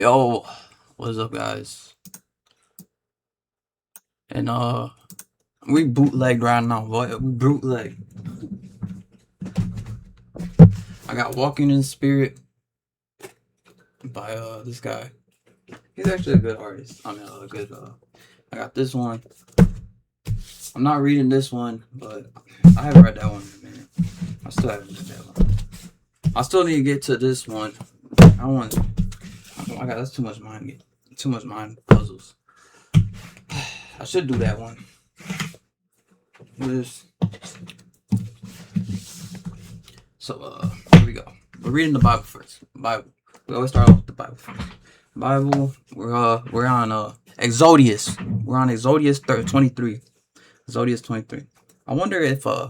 Yo, what's up, guys? And we bootlegged right now, boy. We bootleg. I got Walking in Spirit by this guy. He's actually a good artist. I mean, a good. I got this one. I'm not reading this one, but I haven't read that one in a minute. I still haven't read that one. I still need to get to this one. I want. Oh my god, that's too much mind. Too much mind puzzles. I should do that one. This. So here we go. We're reading the Bible first. Bible. We always start off with the Bible first. Bible. We're on Exodus. We're on Exodus 23. Exodus 23. I wonder if I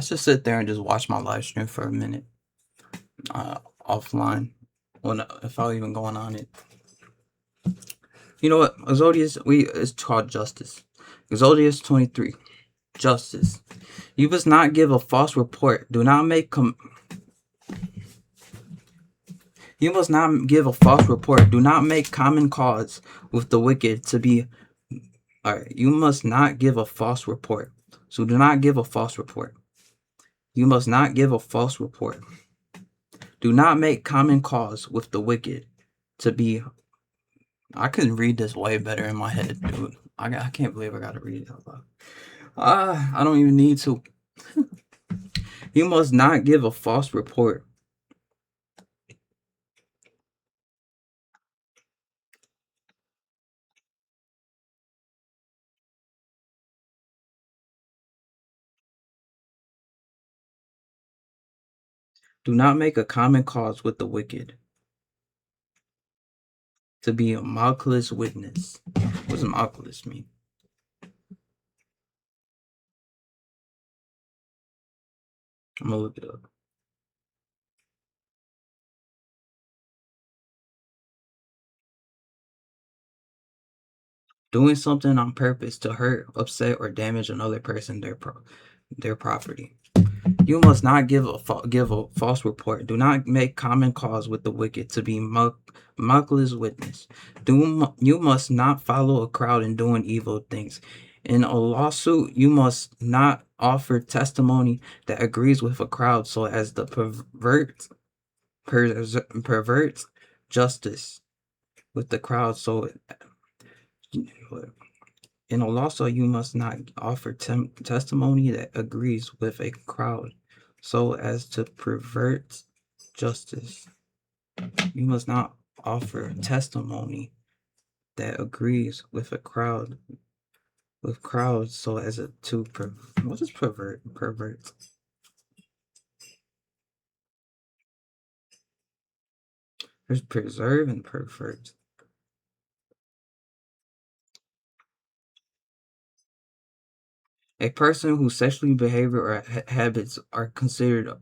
should sit there and just watch my live stream for a minute offline when if I even going on it. You know what? Exodus it's called justice. Exodus 23. Justice. You must not give a false report. Do not make You must not give a false report. Do not make common cause with the wicked to be. Alright, you must not give a false report. So do not give a false report. You must not give a false report. Do not make common cause with the wicked to be. I can read this way better in my head, dude. I can't believe I gotta read it out loud. I don't even need to. You must not give a false report. Do not make a common cause with the wicked to be a mockless witness. What does mockless mean? I'm gonna look it up. Doing something on purpose to hurt, upset, or damage another person, their property. You must not give a false report. Do not make common cause with the wicked to be mockless witness. You must not follow a crowd in doing evil things. In a lawsuit, you must not offer testimony that agrees with a crowd so as to pervert justice with the crowd. So in a lawsuit, you must not offer testimony that agrees with a crowd so as to pervert justice. You must not offer testimony that agrees with a crowd with crowds so as to what is pervert? There's preserve and pervert. A person whose sexual behavior or habits are considered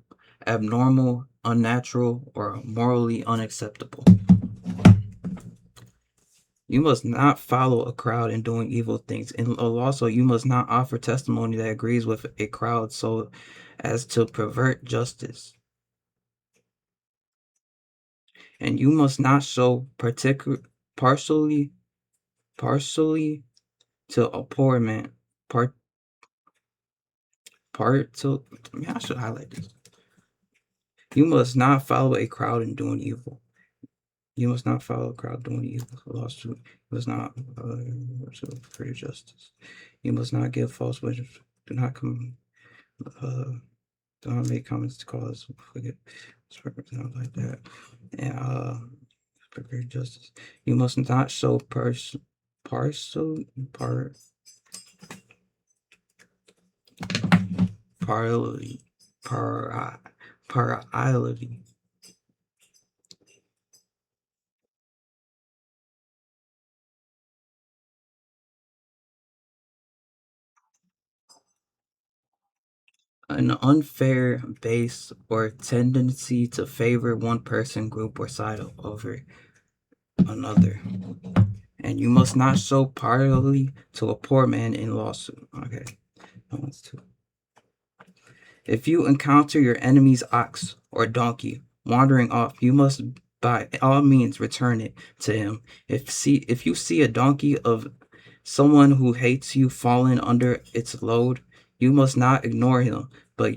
abnormal, unnatural, or morally unacceptable. You must not follow a crowd in doing evil things. And also, you must not offer testimony that agrees with a crowd so as to pervert justice. And you must not show partially to a poor man. I should highlight this. You must not follow a crowd in doing evil. You must not follow a crowd doing evil. Lawsuit. You must not for justice. You must not give false witness. Do not come. Do not make comments to cause forget something like that. And prepare justice. You must not show parciality. An unfair base or tendency to favor one person, group, or side over another. And you must not show partiality to a poor man in lawsuit. Okay, that one's two. If you encounter your enemy's ox or donkey wandering off, you must by all means return it to him. If you see a donkey of someone who hates you falling under its load, you must not ignore him, but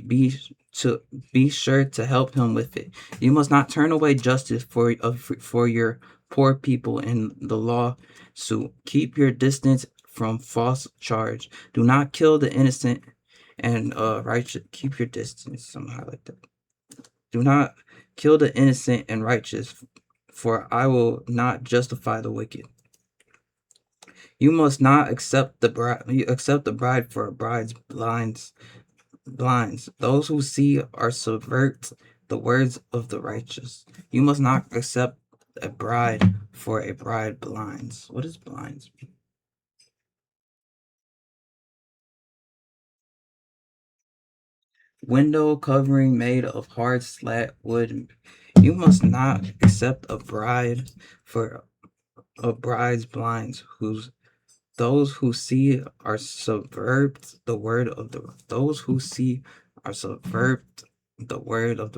to be sure to help him with it. You must not turn away justice for your poor people in the lawsuit. Keep your distance from false charge. Do not kill the innocent and righteous. Keep your distance. Somehow like that. Do not kill the innocent and righteous, for I will not justify the wicked. You must not accept the bride for a bride's blinds. Those who see or subvert the words of the righteous. You must not accept a bride for a bride blinds. What is blinds? Window covering made of hard slat wood. You must not accept a bride for a bride's blinds, those who see are subvert the word of the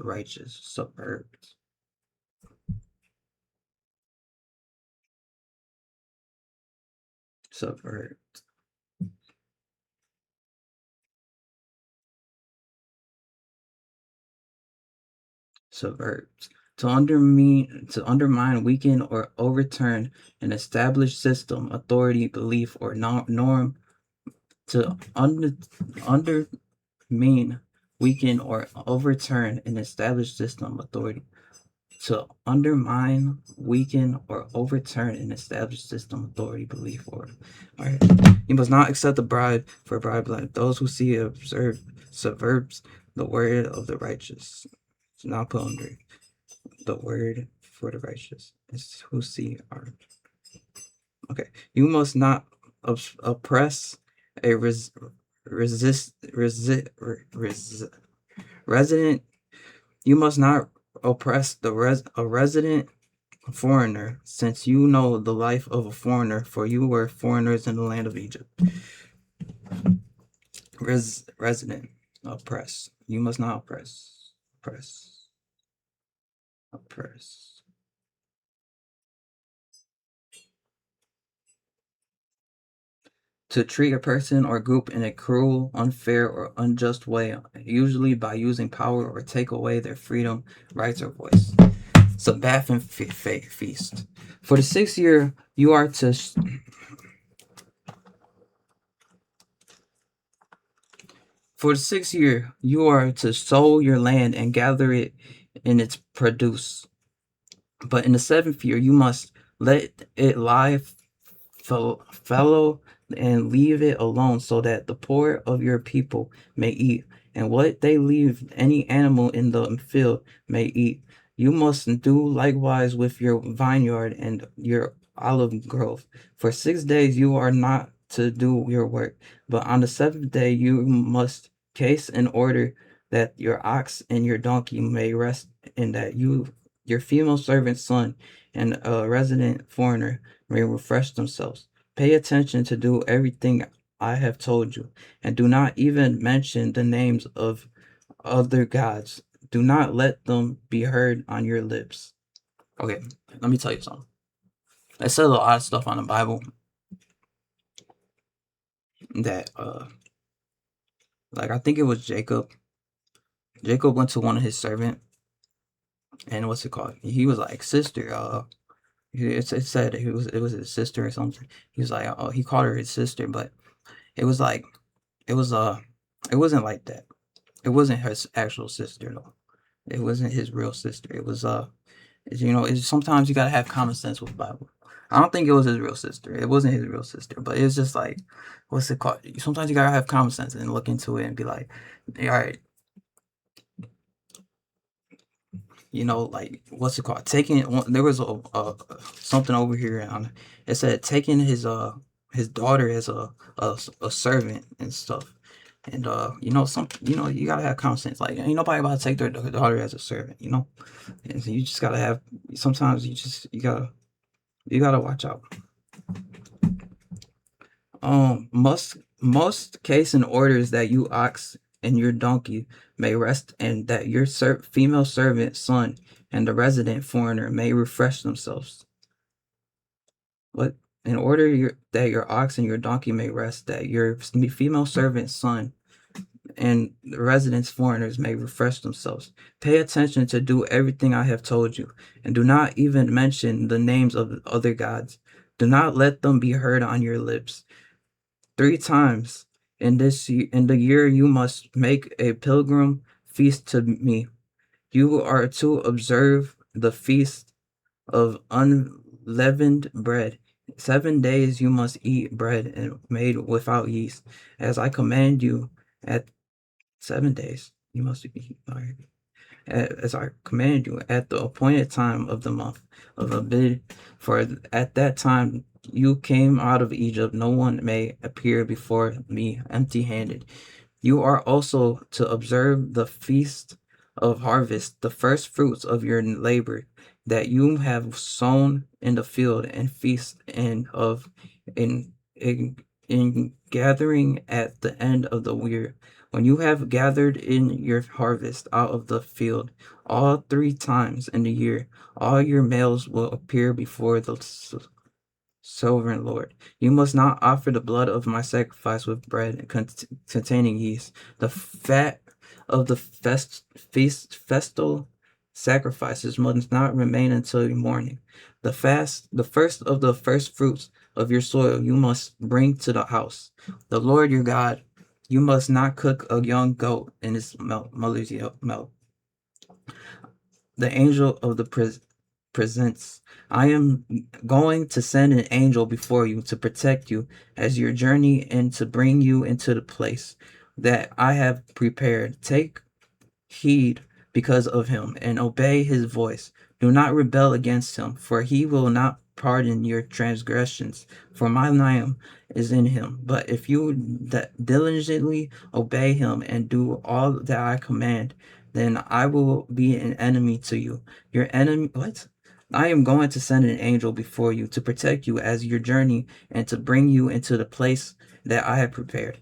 righteous. Subvert. Subvert. To undermine, weaken, or overturn an established system, authority, belief, or norm. To undermine, weaken, or overturn an established system, authority. To undermine, weaken, or overturn an established system, authority, belief, or. All right. You must not accept the bride for a bride blind. Those who see it subverts the word of the righteous. It's not put under the word for the righteous. It's who see are. Okay. You must not oppress a resident. You must not oppress a resident foreigner, since you know the life of a foreigner, for you were foreigners in the land of Egypt. Resident. Oppress. You must not oppress. Oppress. To treat a person or group in a cruel, unfair, or unjust way, usually by using power, or take away their freedom, rights, or voice. Sabbath and feast. For the 6th year, you are to sow your land and gather it in its produce. But in the 7th year, you must let it lie fallow and leave it alone, so that the poor of your people may eat, and what they leave any animal in the field may eat. You must do likewise with your vineyard and your olive grove. For 6 days you are not to do your work, but on the 7th day you must case in order that your ox and your donkey may rest, and that your female servant son and a resident foreigner may refresh themselves. Pay attention to do everything I have told you, and do not even mention the names of other gods. Do not let them be heard on your lips. Okay, let me tell you something. It says a lot of stuff on the Bible that, like, I think it was Jacob. Jacob went to one of his servant, and what's it called? He was like, sister. It said it was his sister or something. He was like, he called her his sister, but it was like, it was it wasn't like that. It wasn't his actual sister though. It wasn't his real sister. It was sometimes you gotta have common sense with the Bible. I don't think it was his real sister. It wasn't his real sister, but it's just like, what's it called? Sometimes you gotta have common sense and look into it and be like, all right, like, what's it called? There was something over here on it said taking his daughter as a servant and stuff. And you gotta have common sense. Like, ain't nobody about to take their daughter as a servant, And so you just gotta have. Sometimes you gotta watch out. Most case and orders that you ox and your donkey may rest, and that your female servant son and the resident foreigner may refresh themselves. What? In order that your ox and your donkey may rest, that your female servant's son and the residents foreigners may refresh themselves. Pay attention to do everything I have told you, and do not even mention the names of other gods. Do not let them be heard on your lips. 3 times in the year you must make a pilgrim feast to me. You are to observe the feast of unleavened bread. 7 days you must eat bread and made without yeast, as I command you. At 7 days you must eat. All right. As I command you at the appointed time of the month of Abib, for at that time you came out of Egypt. No one may appear before me empty-handed. You are also to observe the feast of harvest, the first fruits of your labor that you have sown in the field, and feast in in in gathering at the end of the year, when you have gathered in your harvest out of the field. All 3 times in the year, all your males will appear before the sovereign Lord. You must not offer the blood of my sacrifice with bread containing yeast. The fat of the festal sacrifices must not remain until morning. The first of the first fruits of your soil you must bring to the house. The Lord your God, you must not cook a young goat in its mother's milk. The angel of the presents. I am going to send an angel before you to protect you as your journey and to bring you into the place that I have prepared. Take heed because of him and obey his voice. Do not rebel against him, for he will not pardon your transgressions, for my name is in him. But if you diligently obey him and do all that I command, then I will be an enemy to you. Your enemy, what? I am going to send an angel before you to protect you as your journey and to bring you into the place that I have prepared.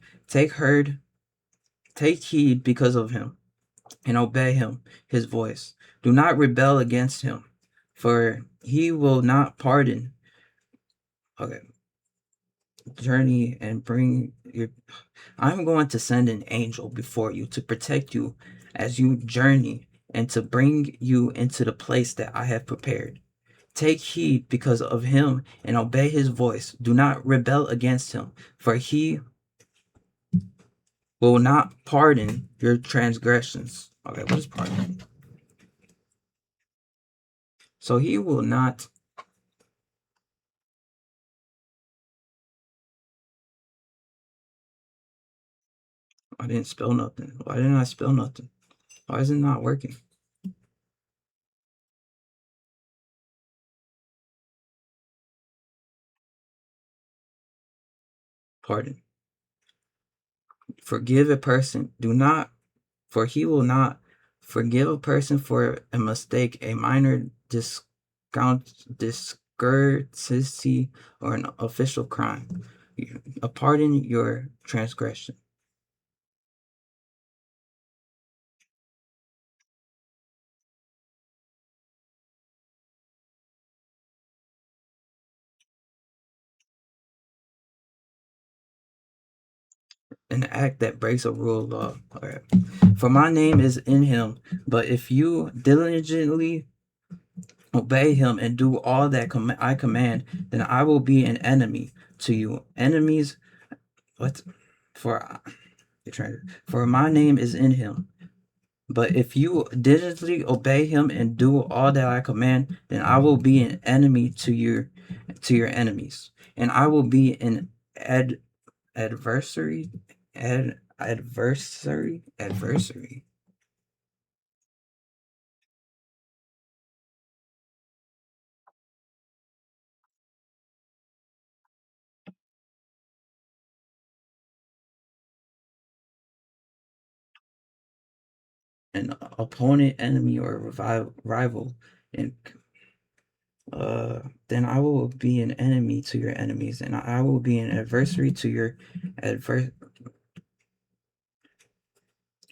Take heed because of him and obey him, his voice. Do not rebel against him, for he will not pardon. Okay, journey and bring your. I'm going to send an angel before you to protect you as you journey and to bring you into the place that I have prepared. Take heed because of him and obey his voice. Do not rebel against him, for he will not pardon your transgressions. Okay, what is pardon? So he will not. I didn't spell nothing. Why didn't I spell nothing? Why is it not working? Pardon. Forgive a person. Do not, for he will not forgive a person for a mistake, a minor discourtesy, or an official crime. Pardon your transgression. An act that breaks a rule of law. All right. For my name is in him, but if you diligently obey him and do all that I command, then I will be an enemy to you. Enemies, what? For for my name is in him. But if you diligently obey him and do all that I command, then I will be an enemy to your enemies, and I will be an adversary, adversary, an opponent, enemy, or rival, and then I will be an enemy to your enemies, and I will be an adversary to your adver.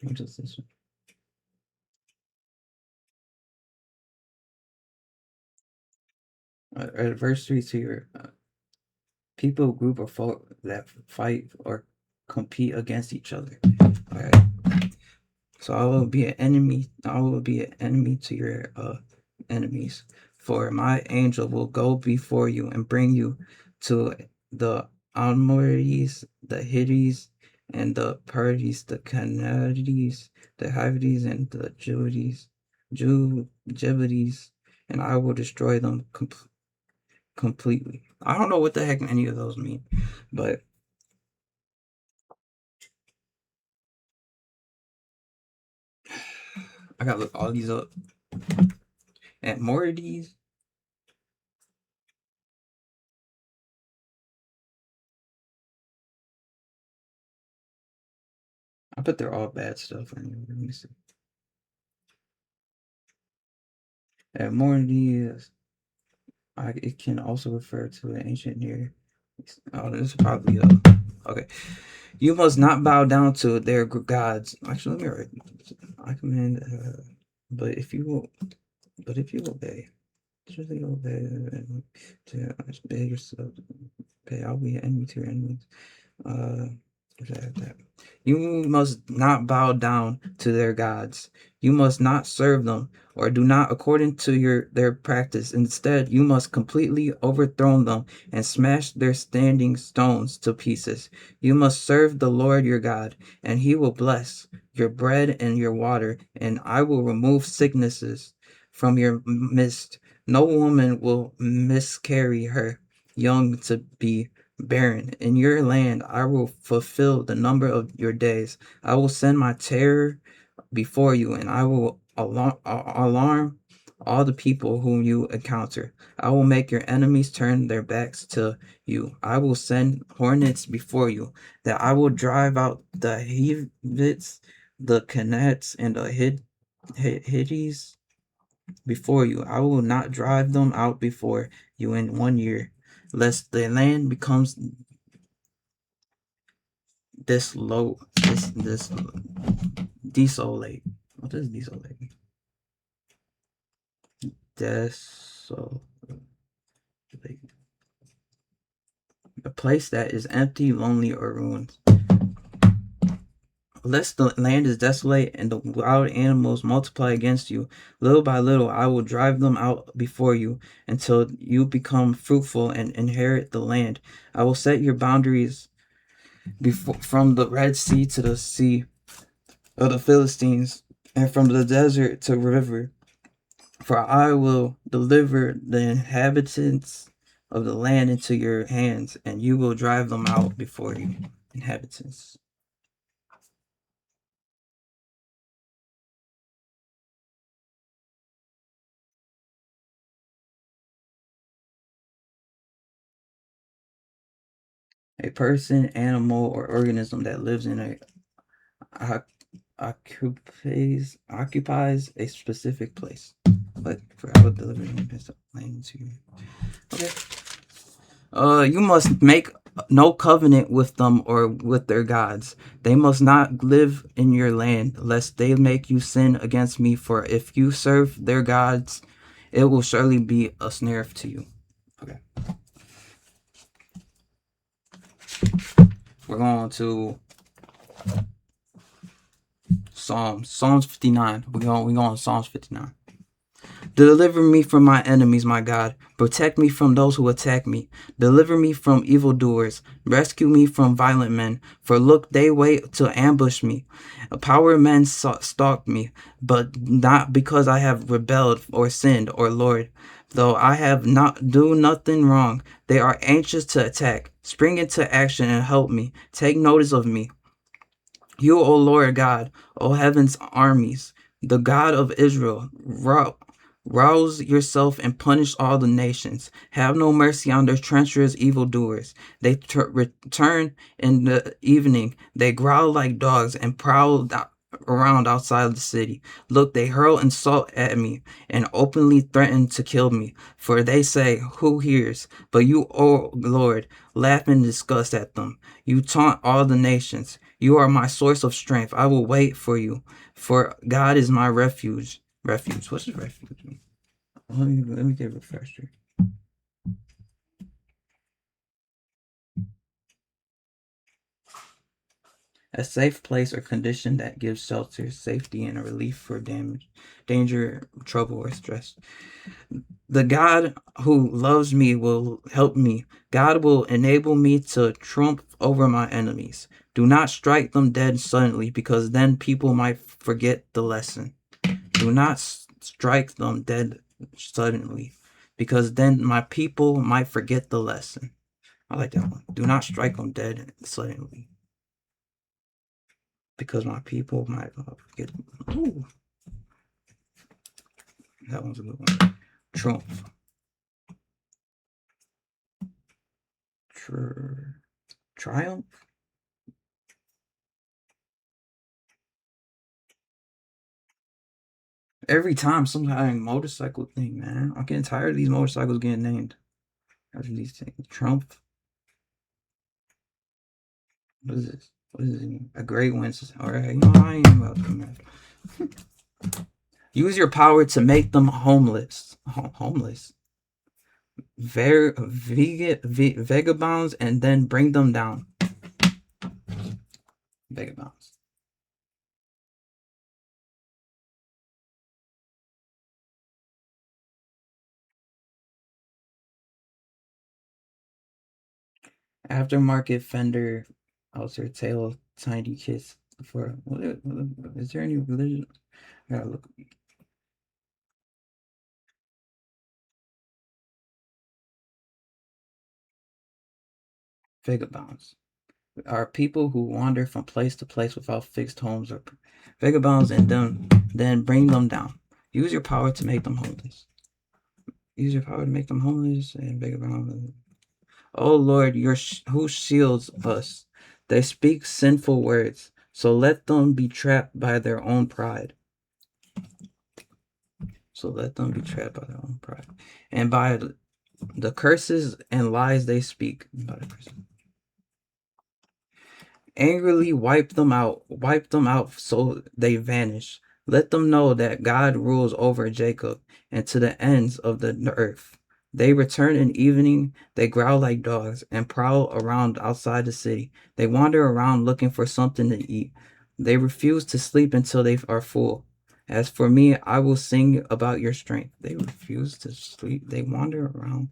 What is this? adversary to your people, group, or folk that fight or compete against each other. All right. So I will be an enemy. I will be an enemy to your enemies. For my angel will go before you and bring you to the Amorites, the Hittites, and the Parties, the Canaanites, the Hivites, and the Jebusites, and I will destroy them completely. I don't know what the heck any of those mean, but I gotta look all these up. And more of these, I bet they're all bad stuff. Anyway. Let me see. And more of these, it can also refer to an ancient near. Oh, this is probably okay. You must not bow down to their gods. Actually, let me write. I command, but if you will, obey, truly obey, to obey yourself. Okay, I'll be an enemy to your enemies. That. You must not bow down to their gods. You must not serve them, or do not according to their practice. Instead, you must completely overthrow them and smash their standing stones to pieces. You must serve the Lord your God, and he will bless your bread and your water, and I will remove sicknesses from your midst. No woman will miscarry her young to be barren. In your land I will fulfill the number of your days. I will send my terror before you, and I will alarm all the people whom you encounter. I will make your enemies turn their backs to you. I will send hornets before you, that I will drive out the Hivites, the Canaanites, and the Hittites before you. I will not drive them out before you in 1 year, lest the land becomes this desolate. What is desolate? Desolate. A place that is empty, lonely, or ruined. Lest the land is desolate and the wild animals multiply against you, little by little I will drive them out before you until you become fruitful and inherit the land. I will set your boundaries from the Red Sea to the sea of the Philistines, and from the desert to river. For I will deliver the inhabitants of the land into your hands, and you will drive them out before you. Inhabitants. A person, animal, or organism that lives in occupies a specific place. But for I will deliver them land to you. Okay. You must make no covenant with them or with their gods. They must not live in your land, lest they make you sin against me. For if you serve their gods, it will surely be a snare to you. Okay. We're going to Psalms 59. We're going to Psalms 59. Deliver me from my enemies, my God. Protect me from those who attack me. Deliver me from evildoers. Rescue me from violent men. For look, they wait to ambush me. Power men stalk me, but not because I have rebelled or sinned, or Lord. Though I have not do nothing wrong, they are anxious to attack. Spring into action and help me. Take notice of me. You, O Lord God, O heaven's armies, the God of Israel, rouse yourself and punish all the nations. Have no mercy on their treacherous evildoers. They return in the evening. They growl like dogs and prowl around outside the city. Look, they hurl insult at me and openly threaten to kill me. For they say, who hears? But you, O Lord, laugh in disgust at them. You taunt all the nations. You are my source of strength. I will wait for you, for God is my refuge. Refuge. What's a refuge mean? Let me get a refresher. a safe place or condition that gives shelter, safety, and a relief for damage, danger, trouble, or stress. The God who loves me will help me. God will enable me to trump over my enemies. Do not strike them dead suddenly, because then people might forget the lesson. Do not strike them dead suddenly, because then my people might forget the lesson. I like that one. Do not strike them dead suddenly, because my people might forget. Ooh, that one's a good one. Trump. Triumph. Every time some kind of motorcycle thing, man. I'm getting tired of these motorcycles getting named after these things. Trump. What is this? What is it? A great win. Alright, you know, I ain't about to come back. Use your power to make them homeless. Homeless. Vagabonds, and then bring them down. Vagabonds. Aftermarket fender, outer tail, tiny kits for. Is there any religion? I gotta look. Vagabonds are people who wander from place to place without fixed homes, or vagabonds, and then bring them down. Use your power to make them homeless. Use your power to make them homeless and vagabonds. Oh Lord, who shields us? They speak sinful words, so let them be trapped by their own pride. So let them be trapped by their own pride, and by the curses and lies they speak. Angrily wipe them out so they vanish. Let them know that God rules over Jacob and to the ends of the earth. They return in evening, they growl like dogs and prowl around outside the city. They wander around looking for something to eat. They refuse to sleep until they are full. As for me, I will sing about your strength. They refuse to sleep. They wander around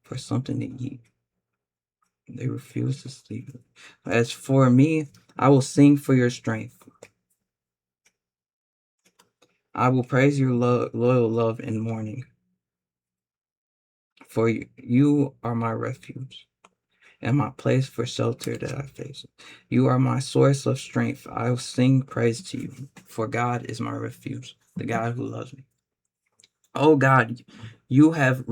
for something to eat. They refuse to sleep. As for me, I will sing for your strength. I will praise your loyal love in mourning. For you are my refuge and my place for shelter that I face. You are my source of strength. I will sing praise to you, for God is my refuge, the God who loves me. Oh God, you have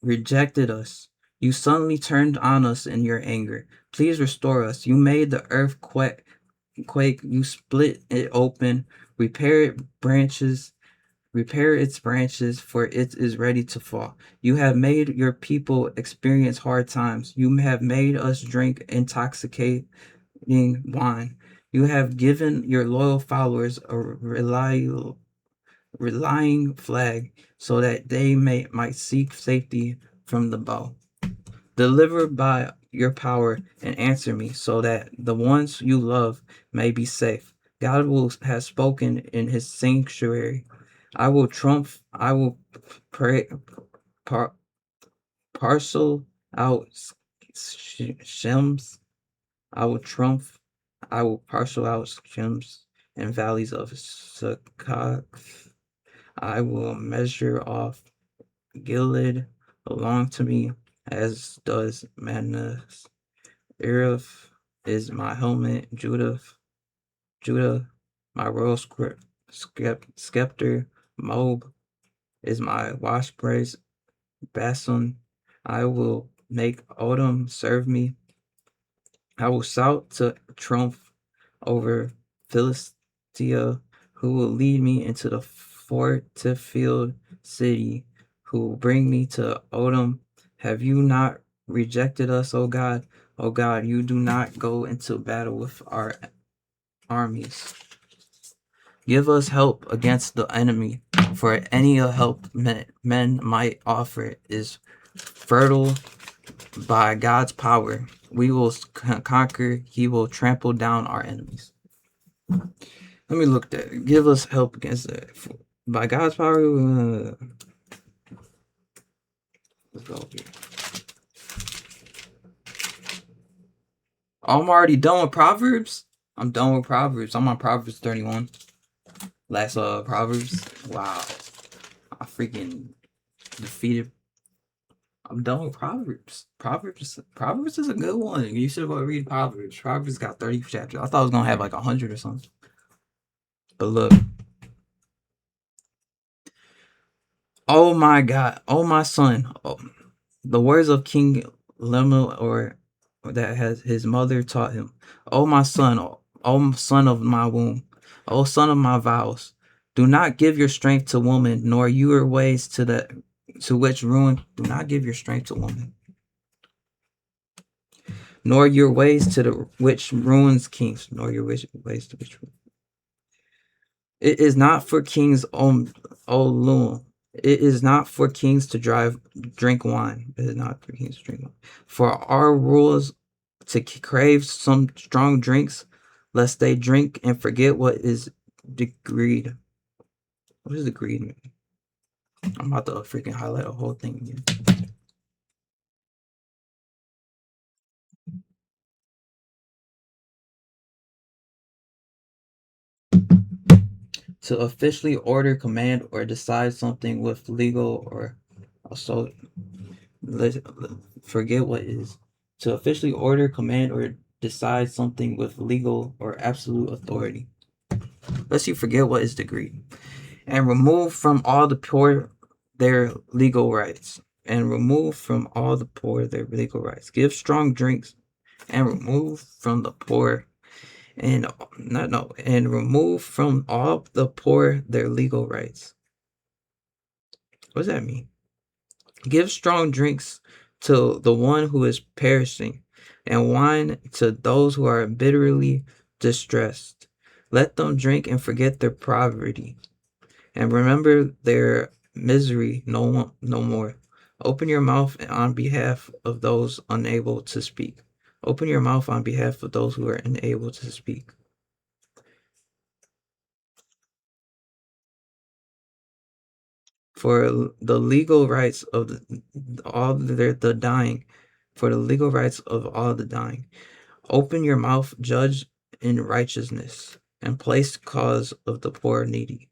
rejected us. You suddenly turned on us in your anger. Please restore us. You made the earth quake. You split it open. Repair its branches, for it is ready to fall. You have made your people experience hard times. You have made us drink intoxicating wine. You have given your loyal followers a relying flag, so that they might seek safety from the bow. Deliver by your power and answer me, so that the ones you love may be safe. God has spoken in his sanctuary. I will pray, parcel out Shems. I will parcel out Shems and valleys of Sukkot. I will measure off Gilead belong to me, as does Manasseh. Erev is my helmet. Judah, my royal scepter. Moab is my wash praise. Bashan, I will make Odom serve me. I will shout to triumph over Philistia, who will lead me into the fortified city, who will bring me to Odom. Have you not rejected us, O God? O God, you do not go into battle with our armies. Give us help against the enemy, for any help men might offer is fertile by God's power. we will conquer. He will trample down our enemies. Let me look that. Give us help against that. By God's power, let's go here. Oh, I'm already done with Proverbs. I'm done with Proverbs. I'm on Proverbs 31. Last Proverbs. Wow. I freaking defeated. I'm done with Proverbs. Proverbs is a good one. You should go read Proverbs. Proverbs got 30 chapters. I thought it was gonna have like 100 or something. But look. Oh my God. Oh my son. Oh, the words of King Lemuel, or that has his mother taught him. Oh my son, oh son of my womb, oh son of my vows, do not give your strength to woman, nor your ways to which ruin. Do not give your strength to woman, nor your ways to the which ruins kings, nor your ways to which. It is not for kings, O Lul. It is not for kings to drink wine. It is not for kings to drink wine. For our rules to crave some strong drinks, lest they drink and forget what is decreed. What is decreed? I'm about to freaking highlight a whole thing again. To officially order, command, or decide something with legal or also forget what is. To officially order, command, or decide something with legal or absolute authority. Lest you forget what is decreed. And remove from all the poor their legal rights. And remove from all the poor their legal rights. Give strong drinks and remove from the poor and and remove from all the poor their legal rights. What does that mean? Give strong drinks to the one who is perishing, and wine to those who are bitterly distressed. Let them drink and forget their poverty, and remember their misery no more. Open your mouth on behalf of those unable to speak. Open your mouth on behalf of those who are unable to speak. For the legal rights of the dying, for the legal rights of all the dying. Open your mouth, judge in righteousness, and place cause of the poor and needy.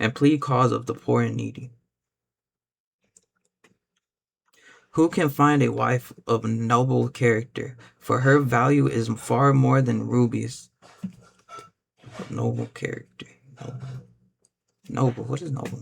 And plead cause of the poor and needy. Who can find a wife of noble character? For her value is far more than rubies. Noble character. Noble. What is noble?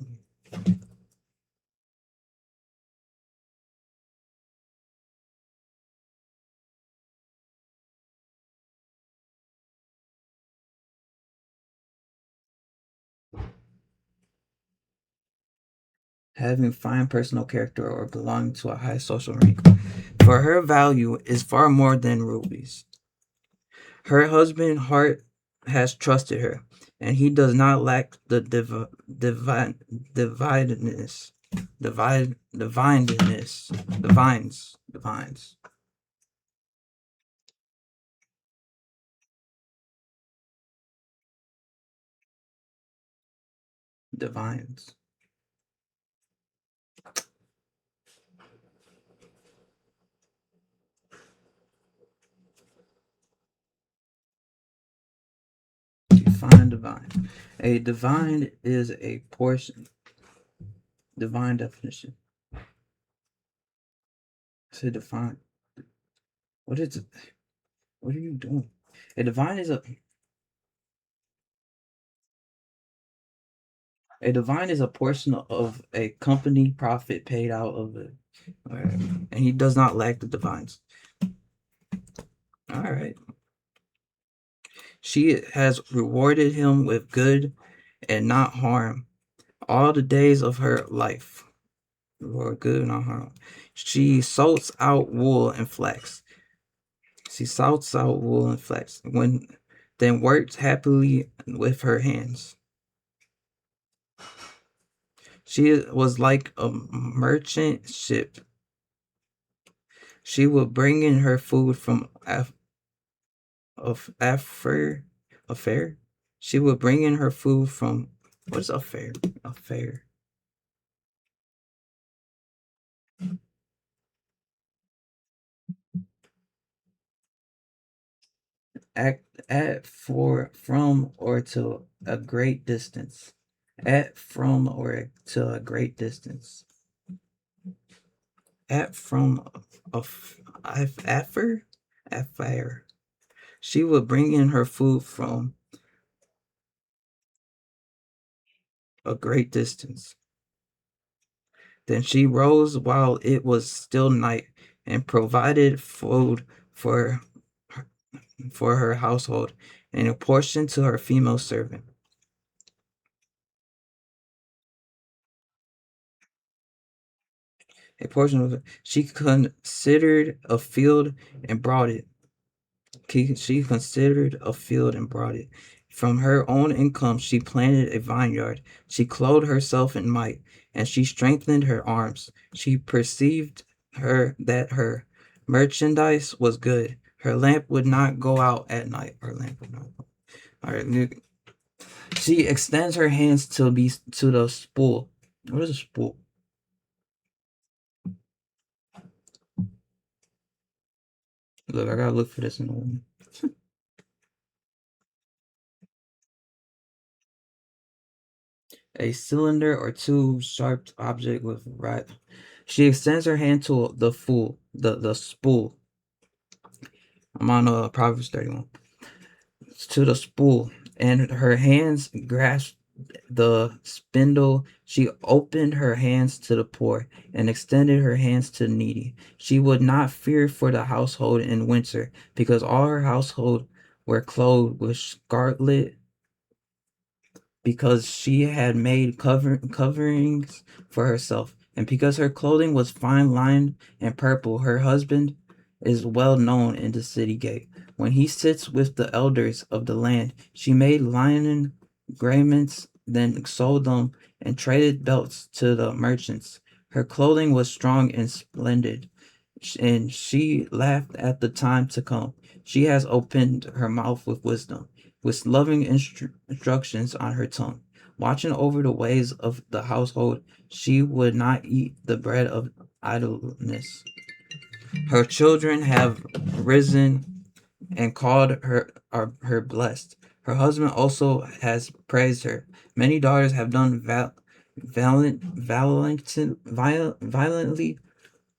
Having fine personal character or belonging to a high social rank. For her value is far more than rubies. Her husband heart has trusted her, and he does not lack the divineness, divines. Divines. Define divine. A divine is a portion. Divine definition. Say define. What is it? What are you doing? A divine is a portion of a company profit paid out of it. All right. And he does not lack the divines. All right. She has rewarded him with good and not harm all the days of her life. Lord, good and not harm. She sorts out wool and flax. She sorts out wool and flax. Then works happily with her hands. She was like a merchant ship She would bring in her food from affair. She would bring in her food from what's affair? Affair. At for from or to a great distance. At from or to a great distance. At from affair. Affair. She would bring in her food from a great distance. Then she rose while it was still night and provided food for for her household and a portion to her female servant. A portion of it. She considered a field and brought it. She considered a field and brought it. From her own income, she planted a vineyard. She clothed herself in might, and she strengthened her arms. She perceived her that her merchandise was good. Her lamp would not go out at night. Her lamp would not. All right. She extends her hands to the spool. What is a spool? Look, I gotta look for this in the one. A cylinder or two sharp object with right. She extends her hand to the spool. I'm on Proverbs 31. To the spool, and her hands grasped the spindle. She opened her hands to the poor and extended her hands to the needy. She would not fear for the household in winter, because all her household were clothed with scarlet, because she had made coverings for herself, and because her clothing was fine lined and purple. Her husband is well known in the city gate. When he sits with the elders of the land, she made linen garments, then sold them and traded belts to the merchants. Her clothing was strong and splendid, and she laughed at the time to come. She has opened her mouth with wisdom, with loving instructions on her tongue. Watching over the ways of the household, she would not eat the bread of idleness. Her children have risen and called her blessed. Her husband also has praised her. Many daughters have done violently.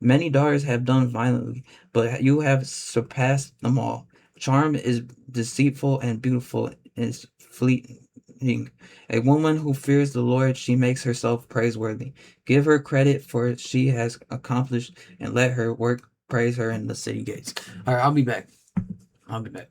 Many daughters have done violently, but you have surpassed them all. Charm is deceitful and beautiful is fleeting. A woman who fears the Lord, she makes herself praiseworthy. Give her credit for she has accomplished, and let her work praise her in the city gates. All right, I'll be back. I'll be back.